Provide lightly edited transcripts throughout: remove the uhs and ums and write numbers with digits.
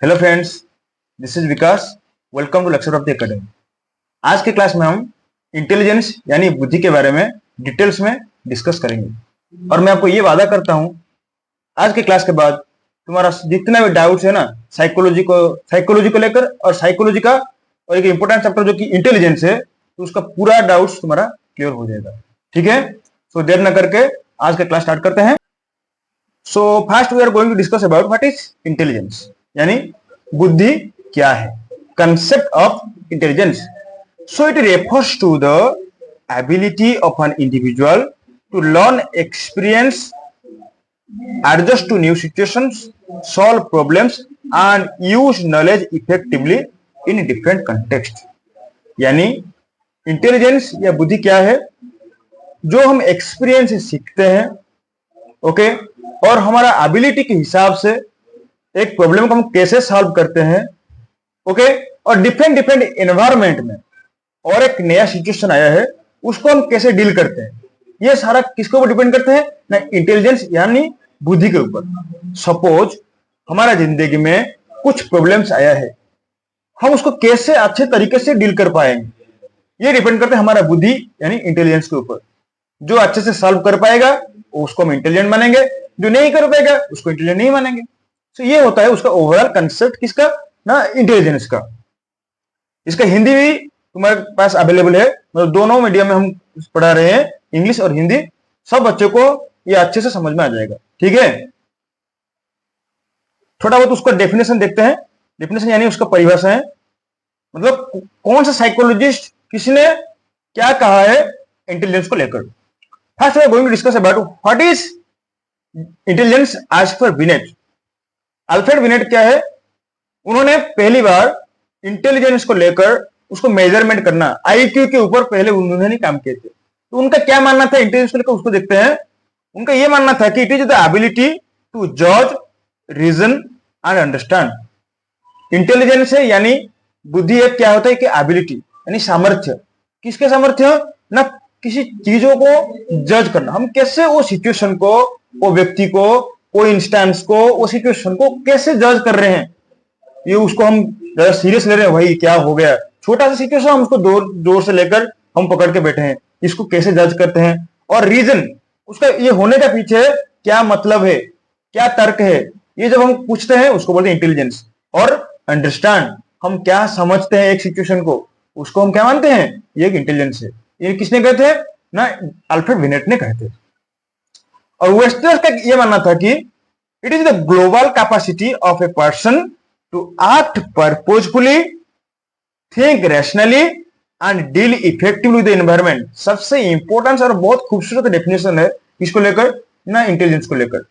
Hello friends, this is Vikas. Welcome to lecture of the academy. आज के class में हम इंटेलिजेंस यानी बुद्धि के बारे में डिटेल्स में डिस्कस करेंगे और मैं आपको ये वादा करता हूं आज के क्लास के बाद तुम्हारा जितना भी डाउट्स है ना साइकोलॉजी को लेकर और साइकोलॉजी का और एक इंपॉर्टेंट चैप्टर जो कि इंटेलिजेंस है, तो उसका पूरा डाउट्स तुम्हारा क्लियर हो जाएगा। ठीक है, सो देर न करके आज का क्लास स्टार्ट करते हैं। So first we are going to discuss about what is intelligence यानी बुद्धि क्या है। Concept of intelligence, so it refers to the ability of an individual to learn, experience, adjust to new situations, solve problems and use knowledge effectively in different context। यानी intelligence या बुद्धि क्या है? जो हम एक्सपीरियंस से सीखते हैं, ओके, और हमारा एबिलिटी के हिसाब से एक प्रॉब्लम को हम कैसे सॉल्व करते हैं, ओके, और डिफरेंट डिफरेंट एनवायरमेंट में और एक नया सिचुएशन आया है उसको हम कैसे डील करते हैं, ये सारा किसके ऊपर डिपेंड करते हैं ना? इंटेलिजेंस यानी बुद्धि के ऊपर। सपोज हमारा जिंदगी में कुछ प्रॉब्लम्स आया है, हम उसको कैसे अच्छे तरीके से डील कर पाएंगे, ये डिपेंड करते हैं हमारा बुद्धि यानी इंटेलिजेंस के ऊपर। जो अच्छे से सॉल्व कर पाएगा उसको हम इंटेलिजेंट मानेंगे, जो नहीं कर पाएगा उसको इंटेलिजेंट नहीं मानेंगे। तो ये होता है उसका ओवरऑल कंसेप्ट किसका ना? इंटेलिजेंस का। इसका हिंदी भी तुम्हारे पास अवेलेबल है, मतलब दोनों मीडियम में हम पढ़ा रहे हैं, इंग्लिश और हिंदी। सब बच्चों को ये अच्छे से समझ में आ जाएगा। ठीक है, थोड़ा बहुत उसका डेफिनेशन देखते हैं। डेफिनेशन यानी उसका परिभाषा है, मतलब कौन सा साइकोलॉजिस्ट किसने क्या कहा है इंटेलिजेंस को लेकर। First we are going to discuss about what is intelligence as per Binet. Alfred Binet क्या है? उन्होंने पहली बार इंटेलिजेंस को लेकर उसको मेजरमेंट करना, आईक्यू के ऊपर पहले उन्होंने काम किए थे। तो उनका क्या मानना था इंटेलिजेंस को लेकर, उसको देखते हैं। उनका यह मानना था कि it is the ability to जज, रीजन एंड अंडरस्टैंड। इंटेलिजेंस है यानी बुद्धि एक क्या होता है कि एबिलिटी यानी सामर्थ्य। किसके सामर्थ्य ना? किसी चीजों को जज करना, हम कैसे वो सिचुएशन को, वो व्यक्ति को, वो इंस्टेंस को, वो सिचुएशन को कैसे जज कर रहे हैं। ये उसको हम ज्यादा सीरियस ले रहे हैं, भाई क्या हो गया, छोटा सा सिचुएशन हम उसको जोर से लेकर हम पकड़ के बैठे हैं, इसको कैसे जज करते हैं। और रीजन, उसका ये होने का पीछे क्या मतलब है, क्या तर्क है, ये जब हम पूछते हैं उसको बोलते हैं इंटेलिजेंस। और अंडरस्टैंड, हम क्या समझते हैं एक सिचुएशन को, उसको हम क्या मानते हैं, ये एक इंटेलिजेंस है। ये किसने कहे थे ना? अल्फ्रेड बिनेट ने कहे थे। और वेस्टर्स का ये मानना था कि it is the global capacity of a person to act purposefully, think rationally and deal effectively with the environment. सबसे इंपॉर्टेंट और बहुत खूबसूरत डेफिनेशन है इसको लेकर ना, इंटेलिजेंस को लेकर।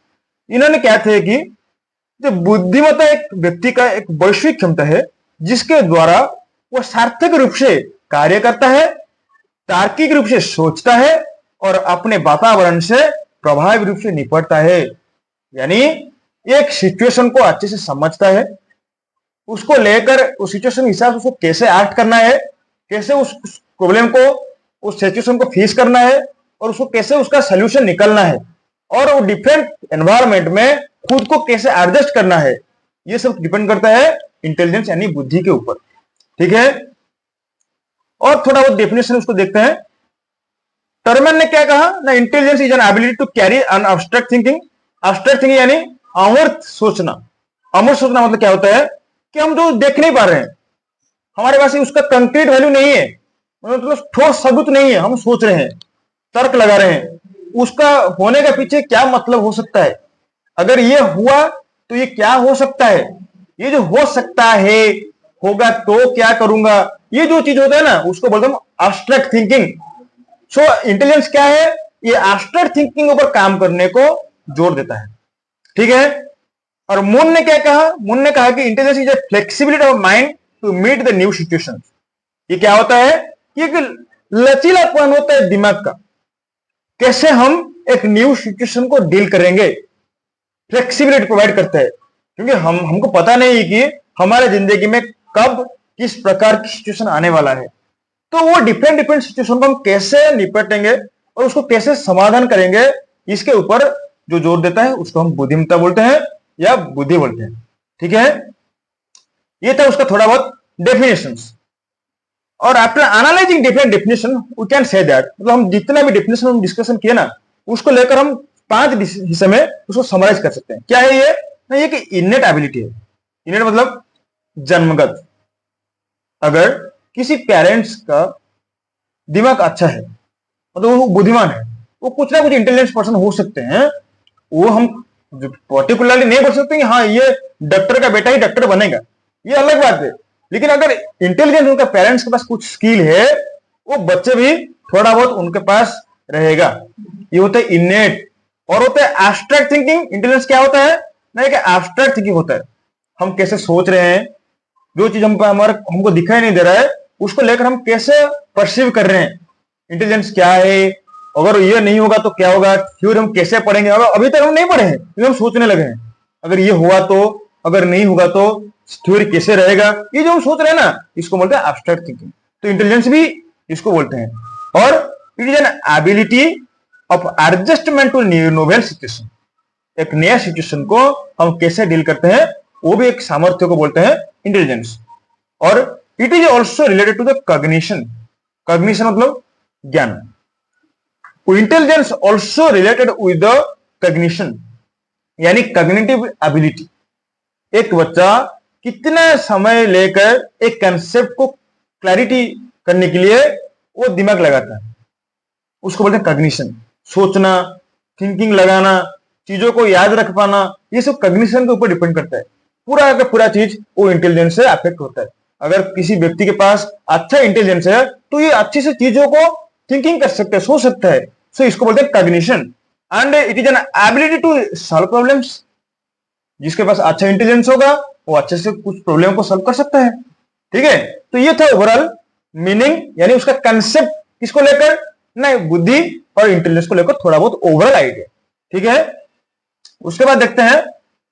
इन्होंने क्या थे कि जो बुद्धिमत्ता एक व्यक्ति का एक वैश्विक क्षमता है जिसके द्वारा वो सार्थक रूप से कार्य करता है, तार्किक रूप से सोचता है और अपने वातावरण से प्रभावी रूप से निपटता है। यानी एक सिचुएशन को अच्छे से समझता है, उसको लेकर उस सिचुएशन के हिसाब से उसको कैसे एक्ट करना है, कैसे उस प्रॉब्लम को, उस सिचुएशन को फेस करना है और उसको कैसे उसका सोल्यूशन निकलना है, और वो डिफरेंट एनवायरनमेंट में खुद को कैसे एडजस्ट करना है, ये सब डिपेंड करता है इंटेलिजेंस यानी बुद्धि के ऊपर। ठीक है, और थोड़ा बहुत डेफिनेशन उसको देखते हैं। टर्मन ने क्या कहा ना? Intelligence is an ability to carry an abstract thinking. Abstract thinking यानी अमूर्त सोचना। अमूर्त सोचना मतलब क्या होता है कि हम जो देख नहीं पा रहे हैं, हमारे पास उसका कंक्रीट वैल्यू नहीं है, मतलब ठोस सबूत नहीं है, हम सोच रहे हैं, तर्क लगा रहे हैं, उसका होने का पीछे क्या मतलब हो सकता है, अगर ये हुआ तो ये क्या हो सकता है, ये जो हो सकता है, होगा तो क्या करूंगा, ये जो चीज होता है ना उसको बोलते हैं एब्स्ट्रैक्ट थिंकिंग। सो इंटेलिजेंस क्या है? ये एब्स्ट्रैक्ट थिंकिंग ऊपर काम करने को जोर देता है। ठीक है, और मून ने क्या कहा? मून ने कहा कि intelligence is a flexibility of mind to meet the new situation. ये क्या होता है? ये लचीलापन होता है दिमाग का, कैसे हम एक न्यू सिचुएशन को डील करेंगे, फ्लेक्सिबिलिटी प्रोवाइड करता है। क्योंकि हमको पता नहीं कि हमारे जिंदगी में कब किस प्रकार की सिचुएशन आने वाला है, तो वो डिफरेंट डिफरेंट सिचुएशन को हम कैसे निपटेंगे और उसको कैसे समाधान करेंगे, इसके ऊपर जो जोर देता है उसको हम बुद्धिमत्ता बोलते हैं या बुद्धि बोलते हैं। ठीक है, ये था उसका थोड़ा बहुत डेफिनेशन। और after analysing different definition we can say that, मतलब हम जितना भी डेफिनेशन हम डिस्कशन किए ना, उसको लेकर हम 5 हिस्से में उसको समराइज कर सकते हैं। क्या है ये? ना ये कि इनेट एबिलिटी है। इनेट मतलब जन्मगत। अगर किसी पेरेंट्स का दिमाग अच्छा है, मतलब वो बुद्धिमान है, वो कुछ ना कुछ इंटेलिजेंस पर्सन हो सकते हैं। वो हम पर्टिकुलरली नहीं बोल सकते कि हाँ ये डॉक्टर का बेटा ही डॉक्टर बनेगा, ये अलग बात है। लेकिन अगर इंटेलिजेंस उनका पेरेंट्स के पास कुछ स्किल है, वो बच्चे भी थोड़ा बहुत उनके पास रहेगा। ये होता है इनेट। और होता है एब्स्ट्रैक्ट थिंकिंग। इंटेलिजेंस क्या होता है? नहीं कि एब्स्ट्रैक्ट थिंकिंग होता है, हम कैसे सोच रहे हैं, जो चीज हमको दिखाई नहीं दे रहा है उसको लेकर हम कैसे परसीव कर रहे हैं। इंटेलिजेंस क्या है, अगर ये नहीं होगा तो क्या होगा, थ्योरी हम कैसे पढ़ेंगे। अगर अभी तक हम नहीं पढ़े हैं, हम सोचने लगे हैं अगर ये हुआ तो, अगर नहीं होगा तो थ्योरी कैसे रहेगा। ये जो हम सोच रहे हैं ना, इसको बोलते हैं एब्स्ट्रैक्ट थिंकिंग। तो इंटेलिजेंस भी इसको बोलते हैं। और it is an ability of adjustment to novel situation. एक नया सिचुएशन को हम कैसे डील करते हैं, वो भी एक सामर्थ्य को बोलते हैं इंटेलिजेंस। और it is also related to the cognition. Cognition मतलब ज्ञान। Intelligence also related with the cognition, यानी कॉग्निटिव एबिलिटी। एक बच्चा कितना समय लेकर एक कंसेप्ट को क्लैरिटी करने के लिए वो दिमाग लगाता है, उसको बोलते हैं कॉग्निशन। सोचना, थिंकिंग लगाना, चीजों को याद रख पाना, ये सब कॉग्निशन के ऊपर डिपेंड करता है। पूरा का पूरा चीज वो इंटेलिजेंस से अफेक्ट होता है। अगर किसी व्यक्ति के पास अच्छा इंटेलिजेंस है तो ये अच्छी से चीजों को थिंकिंग कर सकता है, सोच सकता है। सो इसको बोलते हैं cognition. And it is an ability to solve problems. जिसके पास अच्छा इंटेलिजेंस होगा वो अच्छे से कुछ प्रॉब्लम को सॉल्व कर सकता है। ठीक है, तो ये था ओवरऑल मीनिंग, यानी उसका कंसेप्ट किसको लेकर, ना बुद्धि और इंटेलिजेंस को लेकर थोड़ा बहुत ओवरऑल आइडिया। ठीक है, उसके बाद देखते हैं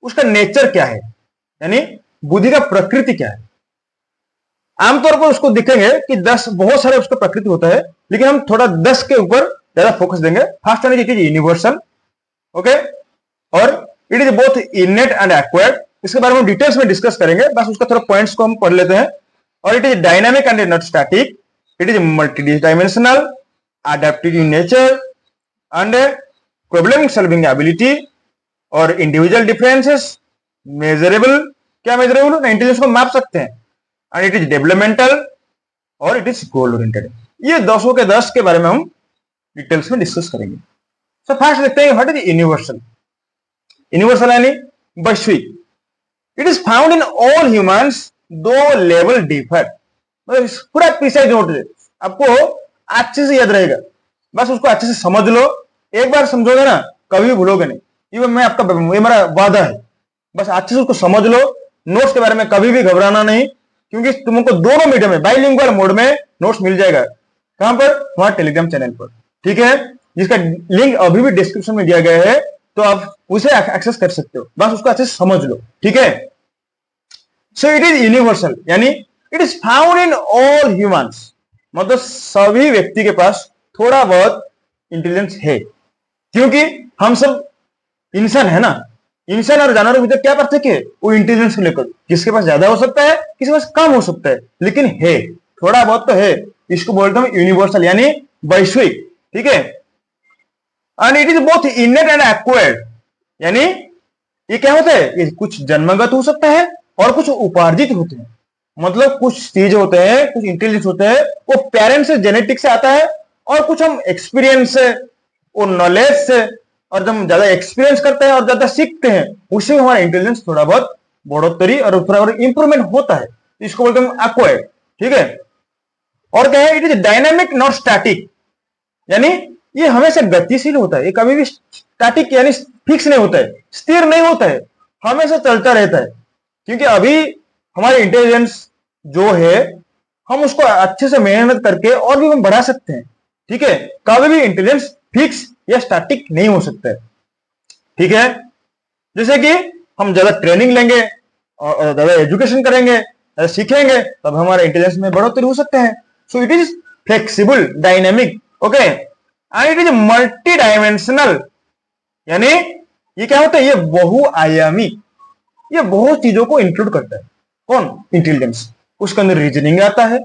उसका नेचर क्या है, यानी बुद्धि का प्रकृति क्या है। आमतौर पर उसको दिखेंगे कि 10 बहुत सारे उसका प्रकृति होता है, लेकिन हम थोड़ा 10 के ऊपर ज्यादा फोकस देंगे। First one it is universal, okay, और it is both innate and acquired. इसके बारे में डिटेल्स में डिस्कस करेंगे, बस उसका थोड़ा पॉइंट्स को हम पढ़ लेते हैं। और it is dynamic and not static, it is multi dimensional, adaptive in nature and problem solving ability और individual differences, measurable, क्या measurable ना, इंटेलिजेंस को माप सकते हैं। एंड इट इज डेवलपमेंटल और इट इज गोल ओरिएंटेड। ये 10 के 10 के बारे में हम डिटेल्स में डिस्कस करेंगे। सो फर्स्ट देखते हैं व्हाट इज यूनिवर्सल। यूनिवर्सल यानी वैश्विक। It is found in all humans दो लेवल डिफर। पूरा प्रिसाइज नोट है, आपको अच्छे से याद रहेगा, बस उसको अच्छे से समझ लो। एक बार समझोगे ना कभी भी भूलोगे नहीं, ये मैं आपका, ये मेरा वादा है। बस अच्छे से उसको समझ लो। नोट्स के बारे में कभी भी घबराना नहीं, क्योंकि तुमको दोनों मीडियम में बाइलिंगुअल मोड में नोट्स मिल जाएगा। कहां पर? हमारे टेलीग्राम चैनल पर। ठीक है, जिसका लिंक अभी भी डिस्क्रिप्शन में दिया गया है, तो आप उसे एक्सेस कर सकते हो। बस उसको अच्छे से समझ लो। ठीक है, सो इट इज यूनिवर्सल, यानी it is found in all humans, मतलब सभी व्यक्ति के पास थोड़ा बहुत इंटेलिजेंस है। क्योंकि हम सब इंसान है ना, इंसान और जानवरों के भीतर क्या पार्थक्य है? वो इंटेलिजेंस को लेकर, किसके पास ज्यादा हो सकता है, किसी के पास कम हो सकता है, लेकिन है, थोड़ा बहुत तो है। इसको बोलते हैं यूनिवर्सल, यानी वैश्विक। ठीक है, and it is both innate and acquired, यानी ये क्या होता है, ये कुछ जन्मगत हो सकता है और कुछ उपार्जित होते हैं। मतलब कुछ चीज होते हैं, कुछ इंटेलिजेंस होते हैं, वो पेरेंट्स से, जेनेटिक से आता है, और कुछ हम एक्सपीरियंस से, वो नॉलेज से, और जब हम ज्यादा एक्सपीरियंस करते हैं और ज्यादा सीखते हैं, उससे हमारा इंटेलिजेंस थोड़ा बहुत बढ़ोतरी और थोड़ा बहुत इंप्रूवमेंट होता है। इसको बोलते हैं एक्वायर्ड। ठीक है, और क्या है, it is dynamic not static, यानी ये हमेशा गतिशील होता है, ये कभी भी स्टैटिक यानी फिक्स नहीं होता है, स्थिर नहीं होता है, हमेशा चलता रहता है। क्योंकि अभी हमारे इंटेलिजेंस जो है, हम उसको अच्छे से मेहनत करके और भी हम बढ़ा सकते हैं। ठीक है, कभी भी इंटेलिजेंस फिक्स या स्टैटिक नहीं हो सकता है। ठीक है, जैसे कि हम ज्यादा ट्रेनिंग लेंगे और ज्यादा एजुकेशन करेंगे, ज्यादा सीखेंगे, तब हमारा इंटेलिजेंस में बढ़ोतरी हो सकता है। So it is flexible, dynamic, okay, and it is multi dimensional, यानी ये क्या होता है, ये बहुआयामी, ये बहुत चीजों को इंक्लूड करता है। कौन? इंटेलिजेंस। उसके अंदर रीजनिंग आता है,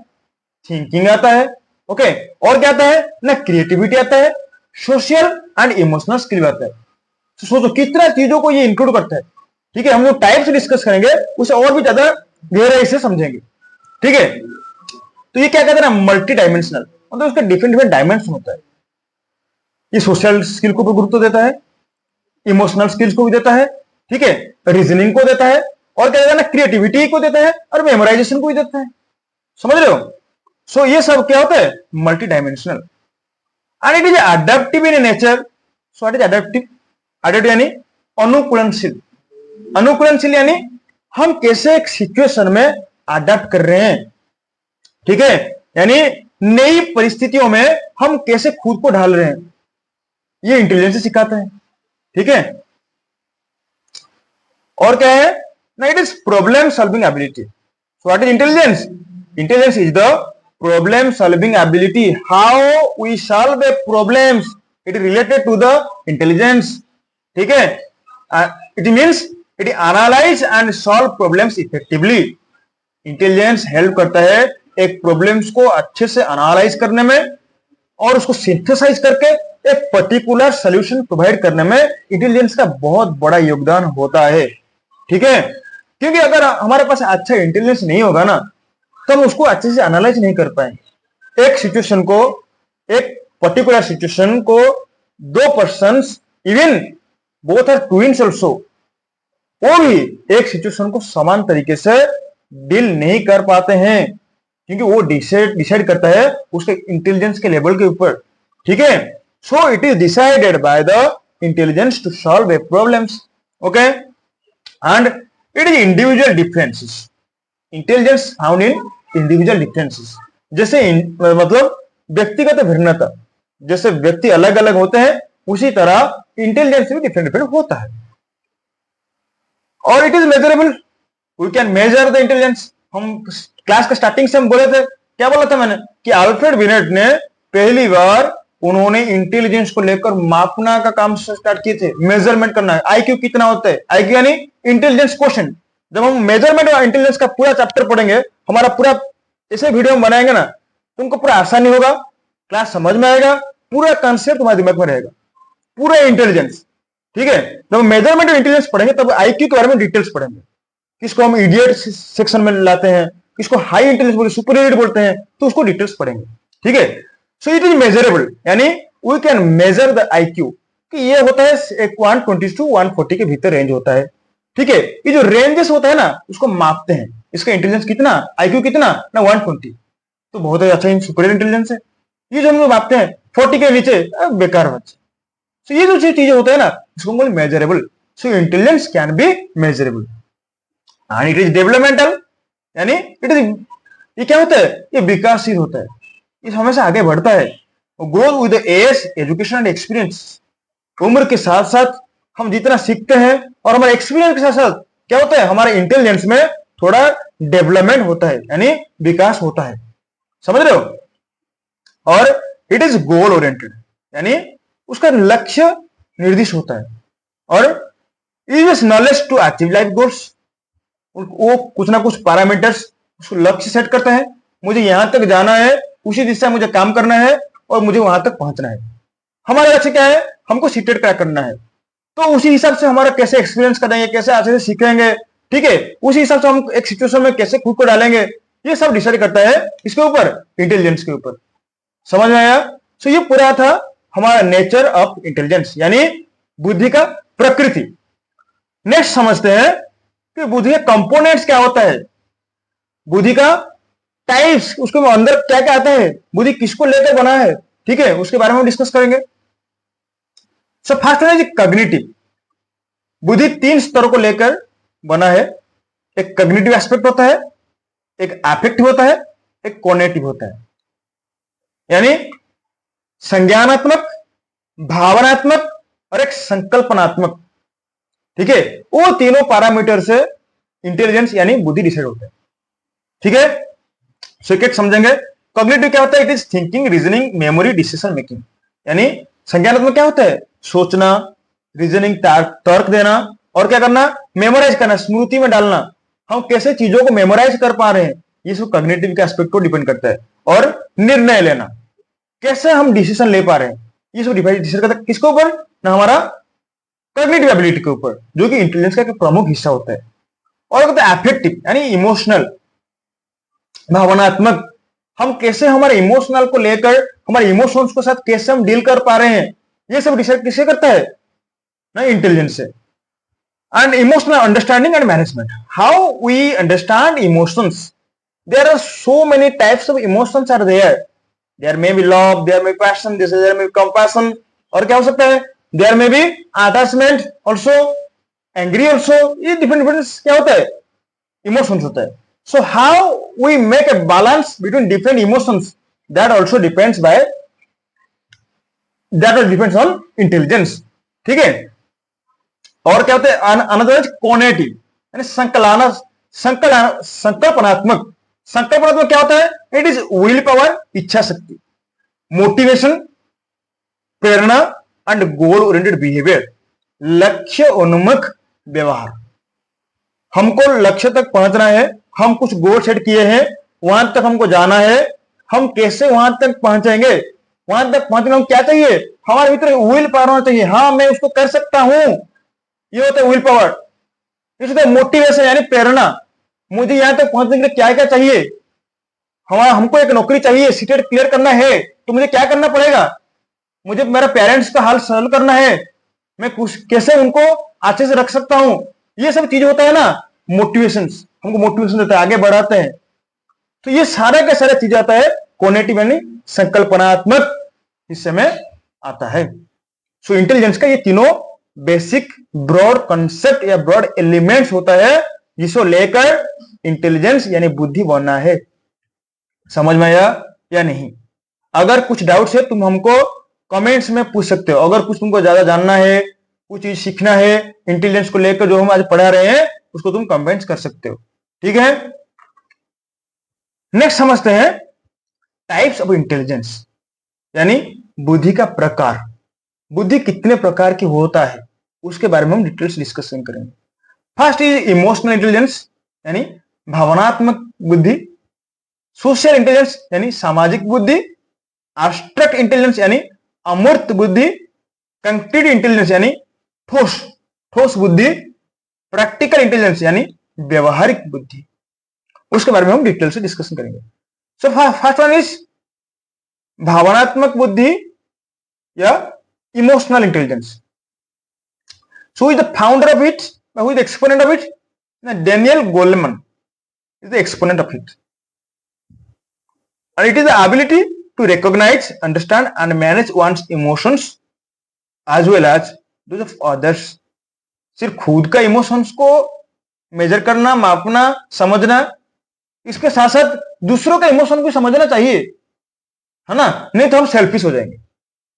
थिंकिंग आता है, ओके, और क्या आता है ना, क्रिएटिविटी आता है, सोशल एंड इमोशनल स्किल आता है। तो सोचो कितना चीजों को ये इंक्लूड करता है। ठीक है, हम जो टाइप्स डिस्कस करेंगे उसे और भी ज्यादा गहराई से समझेंगे। ठीक है, तो ये क्या कहते हैं ना, मल्टी डायमेंशनल, मतलब उसका डिफरेंट डिफरेंट डायमेंशन होता है। ये सोशल स्किल को भी गुरुत्व देता है, इमोशनल स्किल्स को भी देता है, ठीक है, रीजनिंग को देता है, और क्या देता है ना, क्रिएटिविटी को देता है, और मेमोराइजेशन को भी देता है। समझ रहे हो? सो ये सब क्या होता है, multi dimensional, and it is adaptive in nature. So it is adaptive, adaptive यानी अनुकूलनशील। अनुकूलनशील यानी हम कैसे एक सिचुएशन में अडेप्ट कर रहे हैं। ठीक है, यानी नई परिस्थितियों में हम कैसे खुद को ढाल रहे हैं, ये इंटेलिजेंस सिखाता है। ठीक है, और क्या है ना, it is problem solving ability. So what is intelligence? Intelligence is the problem solving ability, how we solve the problems, it is related to the intelligence. ठीक है, it means it analyse and solve problems effectively. Intelligence help करता है एक problems को अच्छे से analyse करने में, और उसको सिंथेसाइज करके एक पर्टिकुलर सॉल्यूशन प्रोवाइड करने में इंटेलिजेंस का बहुत बड़ा योगदान होता है। ठीक है, क्योंकि अगर हमारे पास अच्छा इंटेलिजेंस नहीं होगा ना, तो हम उसको अच्छे से एनालाइज नहीं कर पाएंगे। एक सिचुएशन को, एक पर्टिकुलर सिचुएशन को दो persons, even both are twins also, वो भी एक सिचुएशन को समान तरीके से डील नहीं कर पाते हैं, क्योंकि वो डिसाइड करता है उसके इंटेलिजेंस के लेवल के ऊपर। ठीक है, so it is decided by the intelligence to solve a problems, okay, and it is individual differences. Intelligence found in individual differences, जैसे मतलब व्यक्तिगत भिन्नता, जैसे व्यक्ति अलग अलग होते हैं उसी तरह इंटेलिजेंस भी डिफरेंट डिफरेंट होता है। और it is measurable, we can measure the intelligence. हम क्लास के स्टार्टिंग से हम बोले थे, क्या बोला था मैंने, कि अल्फ्रेड बिनेट ने पहली बार उन्होंने इंटेलिजेंस को लेकर मापना का काम स्टार्ट किए थे, मेजरमेंट करना है, आईक्यू कितना होता है, आईक्यू यानी इंटेलिजेंस क्वेश्चन। जब हम मेजरमेंट और इंटेलिजेंस का पूरा चैप्टर पढ़ेंगे, हमारा पूरा ऐसे वीडियो हम बनाएंगे ना, तो उनको पूरा आसानी होगा, क्लास समझ में आएगा, पूरा कॉन्सेप्ट तुम्हारे दिमाग में रहेगा, पूरा इंटेलिजेंस। ठीक है, जब मेजरमेंट और इंटेलिजेंस पढ़ेंगे तब आईक्यू के बारे में डिटेल्स पढ़ेंगे, किसको हम इडियट सेक्शन में लाते हैं, किसको हाई इंटेलिजेंस बोलते, सुपर इडियट बोलते हैं, तो उसको डिटेल्स पढ़ेंगे। ठीक है, सो इट इज मेजरेबल, यानी we can measure the IQ, कि ये होता है 120 टू 140 के भीतर रेंज होता है। ठीक है, ये जो रेंजेस होता है ना, उसको मापते हैं, इसका इंटेलिजेंस कितना, आईक्यू कितना ना, 120, तो बहुत ही अच्छा सुपर इंटेलिजेंस है। ये जो हम लोग मापते हैं 40 के नीचे, बेकार बच्चे। सो ये जो चीजें होते हैं ना, इसको हम बोलते measurable. So intelligence can be measurable, and it is developmental, यानी इट इज, ये क्या होता है, ये विकासशील होता है, ये हमेशा आगे बढ़ता है। Growth with age, education and experience, उम्र के साथ साथ हम जितना सीखते हैं और हमारे एक्सपीरियंस के साथ साथ क्या होता है, हमारे इंटेलिजेंस में थोड़ा डेवलपमेंट होता है, यानी विकास होता है। समझ रहे हो? और इट इज गोल ओरिएंटेड, यानी उसका लक्ष्य निर्दिष्ट होता है, और it is knowledge to achieve life goals, वो कुछ ना कुछ पैरामीटर्स, उसको लक्ष्य सेट करता है, मुझे यहां तक जाना है, उसी दिशा में मुझे काम करना है, और मुझे वहां तक पहुंचना है। हमारा लक्ष्य क्या है, हमको सीटेट क्रैक करना है, तो उसी हिसाब से हमारा कैसे एक्सपीरियंस करेंगे, कैसे अच्छे से सीखेंगे, ठीक है, उसी हिसाब से हम एक सिचुएशन में कैसे खुद को डालेंगे, ये सब डिसाइड करता है इसके ऊपर, इंटेलिजेंस के ऊपर। समझ में आया? सो ये पूरा था हमारा नेचर ऑफ इंटेलिजेंस, यानी बुद्धि का प्रकृति। नेक्स्ट समझते हैं कि बुद्धि के कंपोनेंट्स क्या होता है, बुद्धि का टाइप्स, उसके अंदर क्या क्या आता है, बुद्धि किसको लेकर बना है, ठीक है, उसके बारे में डिस्कस करेंगे। सब फर्स्ट है कॉग्निटिव, बुद्धि 3 स्तरों को लेकर बना है। एक कॉग्निटिव एस्पेक्ट होता है, एक अफेक्टिव होता है, एक कॉग्निटिव होता है, यानी संज्ञानात्मक, भावनात्मक और एक संकल्पनात्मक। ठीक है, वो तीनों पैरामीटर से इंटेलिजेंस यानी बुद्धि डिसाइड होता है। ठीक है, सेकेंड समझेंगे। कॉग्निटिव क्या होता है, it is thinking, reasoning, memory, decision making. यानी संज्ञानात्मक क्या होता है, सोचना, रीजनिंग, तर्क देना, और क्या करना, मेमोराइज करना, स्मृति में डालना, हम कैसे चीजों को मेमोराइज कर पा रहे हैं, ये सब कॉग्निटिव के एस्पेक्ट को डिपेंड करता है। और निर्णय लेना, कैसे हम डिसीजन ले पा रहे हैं, ये सब डिसीजन करता है किसके ऊपर, ना हमारा कॉग्निटिव एबिलिटी के ऊपर, जो कि इंटेलिजेंस का एक प्रमुख हिस्सा होता है। और कहते हैं अफेक्टिव यानी इमोशनल, भावनात्मक, हम कैसे हमारे इमोशनल को लेकर, हमारे इमोशंस के साथ कैसे हम डील कर पा रहे हैं, ये सब डिसाइड किससे करता है, ना इंटेलिजेंस से। And emotional understanding and management, how we understand emotions, there are so many types of emotions are there may be love, there may be passion, there may be compassion, और क्या हो सकता है, there may be attachment also, angry also, ये different क्या होता है, emotions होता है। So how we make a balance between different emotions, that also depends on intelligence, ठीक है। और क्या होता है, अनदर इज कॉग्निटिव यानी संकल्पनात्मक। संकल्पनात्मक क्या होता है, इट इज विल पावर, इच्छा शक्ति, motivation, Prerna and goal oriented behaviour, लक्ष्य उन्मुख व्यवहार। हमको लक्ष्य तक पहुंचना है, हम कुछ गोल सेट किए हैं, वहां तक हमको जाना है, हम कैसे वहां तक पहुंचेंगे, वहां तक पहुंचने में क्या चाहिए, हमारे भीतर विल पावर होना चाहिए, हाँ मैं उसको कर सकता हूं, ये होता है विल पावर। इस होता है मोटिवेशन यानी प्रेरणा, मुझे यहां तक पहुंचने के लिए क्या क्या चाहिए, हमको एक नौकरी चाहिए, सीटेट क्लियर करना है तो मुझे क्या करना पड़ेगा, मुझे मेरा पेरेंट्स का हाल सॉल्व करना है, मैं कुछ कैसे उनको अच्छे से रख सकता हूं, ये सब चीज होता है ना मोटिवेशन, हमको मोटिवेशन देता है, आगे बढ़ाते हैं। तो ये सारे का सारा चीज आता है कॉग्निटिव यानी संकल्पनात्मक हिस्से में आता है। सो इंटेलिजेंस का ये तीनों बेसिक ब्रॉड कॉन्सेप्ट या ब्रॉड एलिमेंट्स होता है जिसको लेकर इंटेलिजेंस यानी बुद्धि बनना है। समझ में आया या नहीं? अगर कुछ डाउट्स है तुम हमको कमेंट्स में पूछ सकते हो, अगर कुछ तुमको ज्यादा जानना है, कुछ चीज सीखना है इंटेलिजेंस को लेकर जो हम आज पढ़ा रहे हैं उसको तुम कमेंट्स कर सकते हो, ठीक है। नेक्स्ट समझते हैं टाइप्स ऑफ इंटेलिजेंस यानी बुद्धि का प्रकार। बुद्धि कितने प्रकार की होता है उसके बारे में हम डिटेल्स डिस्कशन करेंगे। फर्स्ट इज इमोशनल इंटेलिजेंस यानी भावनात्मक बुद्धि, सोशल इंटेलिजेंस यानी सामाजिक बुद्धि, एब्स्ट्रैक्ट इंटेलिजेंस यानी अमूर्त बुद्धि, कंक्रीट इंटेलिजेंस यानी ठोस बुद्धि, प्रैक्टिकल इंटेलिजेंस यानी व्यवहारिक बुद्धि। उसके बारे में हम डिटेल से डिस्कशन करेंगे। सो फर्स्ट वन इज भावनात्मक बुद्धि या emotional intelligence. So who is the founder of it? Who is the exponent of it? Daniel Goleman is the exponent of it. And it is the ability to recognize, understand and manage one's emotions as well as those of others. सिर्फ खुद का emotions को major करना, मापना, समझना, इसके साथ साथ दूसरों का इमोशन भी समझना चाहिए, है ना, नहीं तो हम सेल्फिश हो जाएंगे।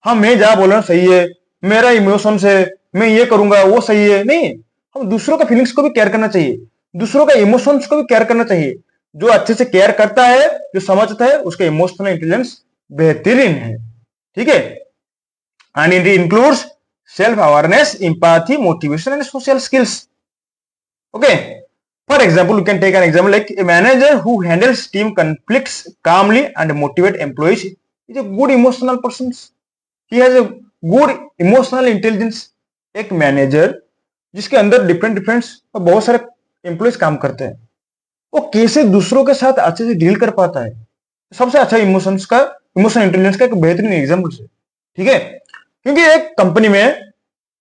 हाँ मैं जहां बोल रहा हूं सही है, मेरा इमोशन से मैं ये करूंगा वो सही है, नहीं, हम दूसरों का फीलिंग्स को भी केयर करना चाहिए, दूसरों का इमोशंस को भी केयर करना चाहिए। जो अच्छे से केयर करता है, जो समझता है, उसका इमोशनल इंटेलिजेंस बेहतरीन है, ठीक है। And it includes self awareness, empathy, motivation and social skills. Okay, for example you can take an example like a manager who handles team conflicts calmly and motivate employees is a good emotional person. He has a good emotional intelligence. एक manager जिसके अंदर different बहुत सारे employees काम करते हैं, वो कैसे दूसरों के साथ अच्छे से डील कर पाता है, सबसे अच्छा इमोशनल इंटेलिजेंस का एक बेहतरीन एग्जांपल है, ठीक है। क्योंकि एक कंपनी में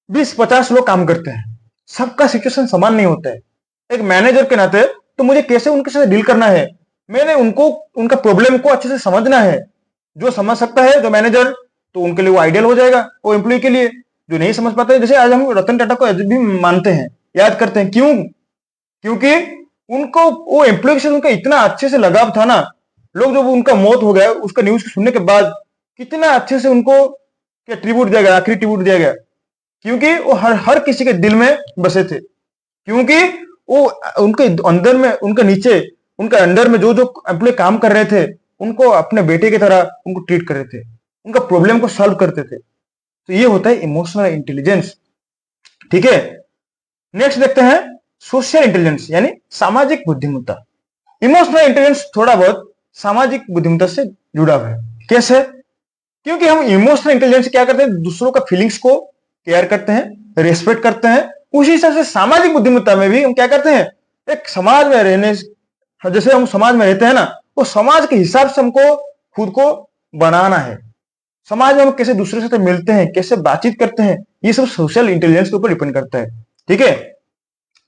20-50 लोग काम करते हैं, सबका सिचुएशन समान नहीं होता है। एक मैनेजर के नाते तो मुझे कैसे उनके साथ डील करना है, मैंने उनको उनका प्रॉब्लम को अच्छे से समझना है। जो समझ सकता है जो मैनेजर, तो उनके लिए वो आइडियल हो जाएगा वो एम्प्लॉय के लिए। जो नहीं समझ पाते, जैसे आज हम रतन टाटा को भी मानते हैं, याद करते हैं, क्यों? क्योंकि उनको वो एम्प्लॉय से उनका इतना अच्छे से लगाव था ना। लोग जब उनका मौत हो गया, उसका न्यूज सुनने के बाद कितना अच्छे से उनको क्या ट्रिब्यूट दिया गया, आखिरी ट्रिब्यूट दिया गया, क्योंकि वो हर किसी के दिल में बसे थे। क्योंकि वो उनके अंदर में, उनके नीचे, उनके अंडर में जो एम्प्लॉय काम कर रहे थे, उनको अपने बेटे की तरह उनको ट्रीट कर रहे थे, उनका प्रॉब्लम को सॉल्व करते थे। तो ये होता है इमोशनल इंटेलिजेंस, ठीक है। नेक्स्ट देखते हैं सोशल इंटेलिजेंस यानी सामाजिक बुद्धिमत्ता। इमोशनल इंटेलिजेंस थोड़ा बहुत सामाजिक बुद्धिमत्ता से जुड़ा हुआ है। कैसे? क्योंकि हम इमोशनल इंटेलिजेंस क्या करते हैं, दूसरों का फीलिंग्स को केयर करते हैं, रेस्पेक्ट करते हैं। उसी हिसाब से सामाजिक बुद्धिमत्ता में भी हम क्या करते हैं, एक समाज में रहने, जैसे हम समाज में रहते हैं ना, वो समाज के हिसाब से हमको खुद को बनाना है। समाज में हम कैसे दूसरे से मिलते हैं, कैसे बातचीत करते हैं, ये सब सोशल इंटेलिजेंस के ऊपर डिपेंड करता है। ठीक है,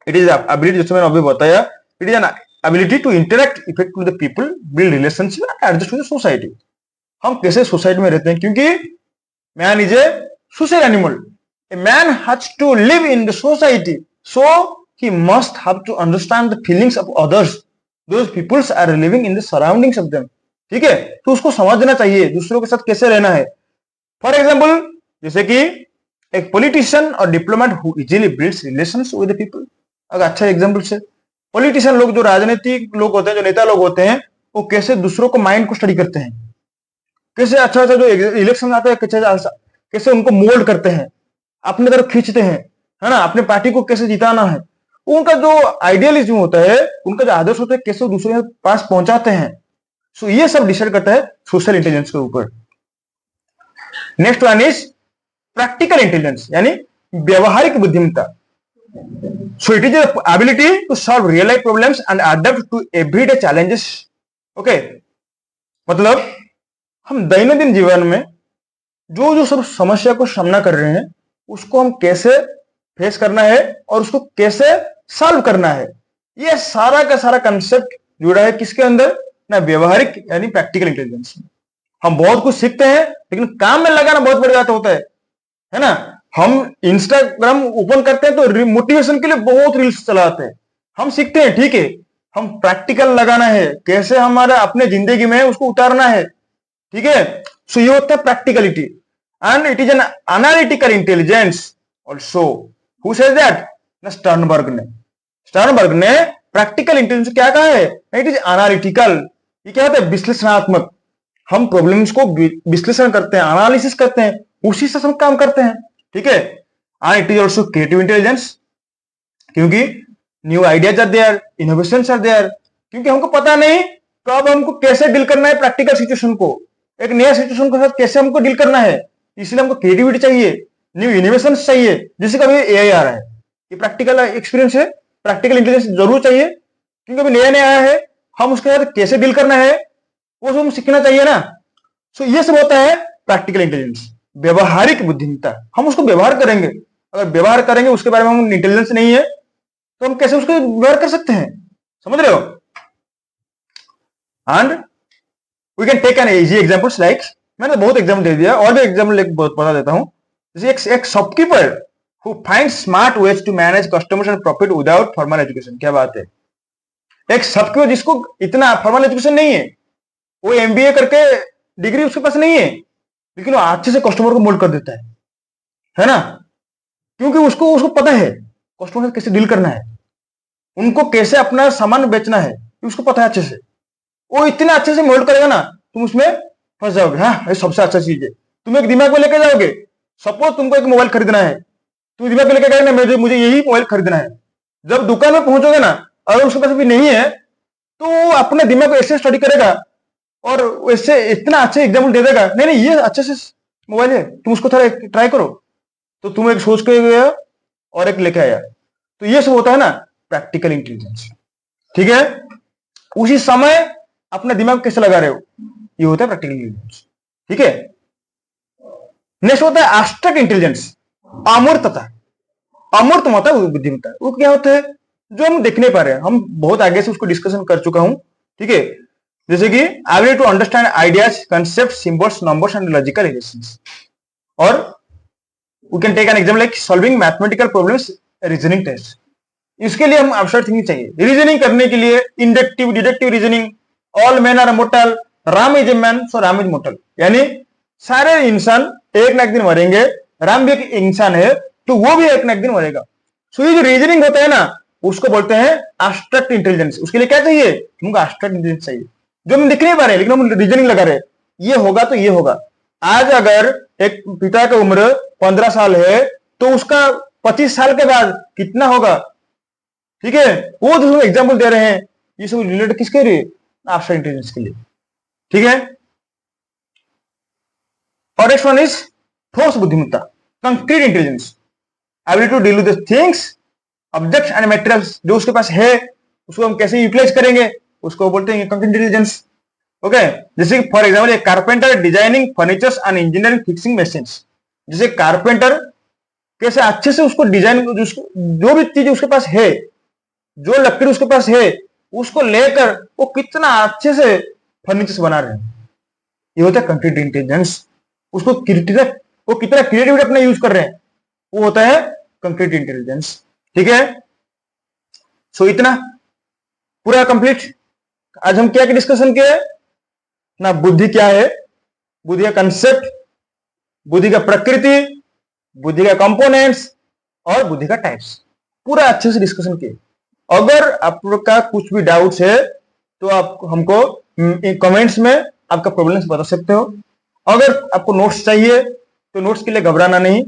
इट इज एबिलिटी, जैसे मैंने अभी बताया, it is an ability to interact effect with the people, build relationship and adjust with society. हम कैसे सोसाइटी में रहते हैं, क्योंकि man is a social animal. A man has to live in the society, so he must have to understand the feelings of others, those peoples are living in the surroundings of them. ठीक है, तो उसको समझना चाहिए दूसरों के साथ कैसे रहना है। फॉर एग्जाम्पल, जैसे कि एक पॉलिटिशियन और diplomat who easily builds relations with the people. अगर अच्छा एग्जाम्पल से, पॉलिटिशियन लोग, जो राजनीतिक लोग होते हैं, जो नेता लोग होते हैं, वो कैसे दूसरों को माइंड को स्टडी करते हैं, कैसे अच्छा अच्छा जो इलेक्शन आता है कैसे उनको मोल्ड करते हैं, अपने तरफ खींचते हैं, है ना, अपने पार्टी को कैसे जिताना है। उनका जो आइडियलिज्म होता है, उनका जो आदर्श होता है, कैसे दूसरे के पास पहुंचाते हैं। सो ये सब डिसाइड करता है सोशल इंटेलिजेंस के ऊपर। Next one is practical intelligence यानी व्यवहारिक बुद्धिमत्ता। So it is ability to solve real life problems and adopt to everyday challenges. Okay, मतलब हम दैनंदिन जीवन में जो जो सब समस्या को सामना कर रहे हैं, उसको हम कैसे फेस करना है और उसको कैसे सॉल्व करना है, ये सारा का सारा कंसेप्ट जुड़ा है किसके अंदर ना, व्यवहारिक यानी प्रैक्टिकल इंटेलिजेंस में। हम बहुत कुछ सीखते हैं, लेकिन काम में लगाना बहुत बड़ी बात होता है ना। हम इंस्टाग्राम ओपन करते हैं तो मोटिवेशन के लिए बहुत रील्स चलाते हैं, हम सीखते हैं, ठीक है, हम प्रैक्टिकल लगाना है, कैसे हमारा अपने जिंदगी में उसको उतारना है। ठीक है, सो ये होता है practicality. And it is an analytical intelligence also. Who says that? Sternberg ने प्रैक्टिकल इंटेलिजेंस क्या कहा है? It is analytical. ये क्या होता है? विश्लेषणात्मक। हम प्रॉब्लम्स को विश्लेषण करते हैं, एनालिसिस करते हैं, उसी से हम काम करते हैं। ठीक है, and it is also creative intelligence, क्योंकि new ideas are there, innovations are there. क्योंकि हमको पता नहीं कब हमको कैसे डील करना है प्रैक्टिकल सिचुएशन को, एक नया सिचुएशन के साथ कैसे हमको डील करना है, इसलिए हमको क्रिएटिविटी चाहिए, न्यू इनोवेशन चाहिए। जैसे कभी एआई आ रहा है, ये प्रैक्टिकल एक्सपीरियंस है, प्रैक्टिकल इंटेलिजेंस जरूर चाहिए, क्योंकि अभी नया नया आया है, हम उसके साथ कैसे डील करना है वो सब हम सीखना चाहिए ना। सो ये सब होता है प्रैक्टिकल इंटेलिजेंस, व्यवहारिक बुद्धिमत्ता। हम उसको व्यवहार करेंगे, अगर व्यवहार करेंगे उसके बारे में हम इंटेलिजेंस नहीं है, तो हम कैसे उसको व्यवहार कर सकते हैं, समझ रहे हो। And we can take an easy examples, like मैंने बहुत एग्जांपल दे दिया, और भी एग्जांपल बता देता हूं। जैसे एक shopkeeper who find smart ways to manage customers and profit without formal education. क्या बात है, एक शॉपकीपर जिसको इतना फॉर्मल एजुकेशन नहीं है, वो एमबीए करके डिग्री उसके पास नहीं है, लेकिन वो अच्छे से कस्टमर को मोल्ड कर देता है ना, क्योंकि उसको उसको पता है कस्टमर से कैसे डील करना है, उनको कैसे अपना सामान बेचना है, उसको पता है अच्छे से। वो इतने अच्छे से मोल्ड करेगा ना, तुम उसमें फंस जाओगे। हाँ, ये सबसे अच्छा चीज है, तुम एक दिमाग में लेके जाओगे। सपोज तुमको एक मोबाइल खरीदना है, तुम दिमाग में लेके गए ना, मुझे यही मोबाइल खरीदना है। जब दुकान में पहुंचोगे ना, अगर उसके पास भी नहीं है, तो वो अपने दिमाग को ऐसे स्टडी करेगा और वैसे इतना अच्छे एग्जाम्पल दे देगा, नहीं नहीं ये अच्छे से मोबाइल है, तुम उसको थोड़ा ट्राई करो। तो तुम एक सोच के गया और एक लेके आया। तो ये सब होता है ना प्रैक्टिकल इंटेलिजेंस। ठीक है, उसी समय अपना दिमाग कैसे लगा रहे हो, ये होता है प्रैक्टिकल इंटेलिजेंस। ठीक है, नेक्स्ट होता है एब्स्ट्रैक्ट इंटेलिजेंस, अमूर्तता। अमूर्त होता है बुद्धिमत्ता, वो क्या होता है? जो हम देख नहीं पा रहे हैं, हम बहुत आगे से उसको डिस्कशन कर चुका हूं। ठीक है, जैसे कि ability to understand ideas, concept, symbols, numbers and logical relations. और we can take an example like solving mathematical problems, reasoning test. इसके लिए हम एब्स्ट्रैक्ट थिंकिंग चाहिए। रीजनिंग करने के लिए inductive, deductive reasoning, all man are mortal, Ram is a man so Ram is mortal, यानी सारे इंसान एक ना एक दिन मरेंगे, राम भी एक इंसान है तो वो भी एक ना एक दिन मरेगा। सो ये जो रीजनिंग होता है ना, उसको बोलते हैं एब्स्ट्रैक्ट इंटेलिजेंस। उसके लिए क्या चाहिए? तुमको एब्स्ट्रैक्ट इंटेलिजेंस चाहिए, जो हम दिख नहीं पा रहे लेकिन हम रीजनिंग लगा रहे, ये होगा तो ये होगा। आज अगर एक पिता की उम्र 15 साल है, तो उसका 25 साल के बाद कितना होगा? ठीक है, वो दूसरों एग्जाम्पल दे रहे हैं, ये सब रिलेटेड किसके लिए, एब्स्ट्रैक्ट इंटेलिजेंस के लिए। ठीक है, और नेक्स्ट वन इज ठोस बुद्धिमत्ता, concrete intelligence, ability to deal with things, objects and materials, जो उसके पास है उसको हम कैसे यूटिलाइज करेंगे, उसको बोलते हैं कंक्रीट इंटेलिजेंस। ओके, जैसे फॉर एग्जाम्पल एक carpenter designing furnitures and engineering fixing machines, जैसे कारपेंटर कैसे अच्छे से उसको डिजाइन, जो भी चीज उसके पास है, जो लकड़ी उसके पास है, उसको लेकर वो कितना अच्छे से फर्नीचर्स बना रहे हैं, ये होता है कंक्रीट इंटेलिजेंस। उसको वो कितना क्रिएटिविटी अपना यूज कर रहे हैं, वो होता है कंक्रीट इंटेलिजेंस। ठीक है, सो इतना पूरा कंप्लीट। आज हम क्या डिस्कशन किए ना, बुद्धि क्या है, बुद्धि का कंसेप्ट, बुद्धि का प्रकृति, बुद्धि का कंपोनेंट्स और बुद्धि का टाइप्स, पूरा अच्छे से डिस्कशन किए। अगर आपका कुछ भी डाउट्स है तो आप हमको कमेंट्स में आपका प्रॉब्लम्स बता सकते हो। अगर आपको नोट्स चाहिए तो नोट्स के लिए घबराना नहीं,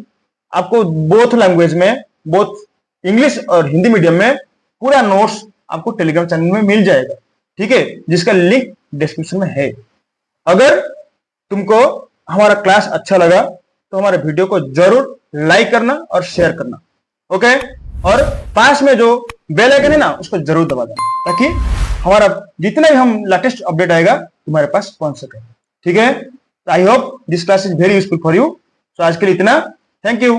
आपको बोथ लैंग्वेज में, बोथ इंग्लिश और हिंदी मीडियम में पूरा नोट्स आपको टेलीग्राम चैनल में मिल जाएगा। ठीक है, जिसका लिंक डिस्क्रिप्शन में है। अगर तुमको हमारा क्लास अच्छा लगा तो हमारे वीडियो को जरूर लाइक करना और शेयर करना। ओके, और पास में जो बेल आइकन है ना, उसको जरूर दबा देना, ताकि हमारा जितना भी हम लेटेस्ट अपडेट आएगा तुम्हारे पास पहुंच सके। ठीक है, I hope this class is very useful for you. तो आज के लिए इतना, थैंक यू।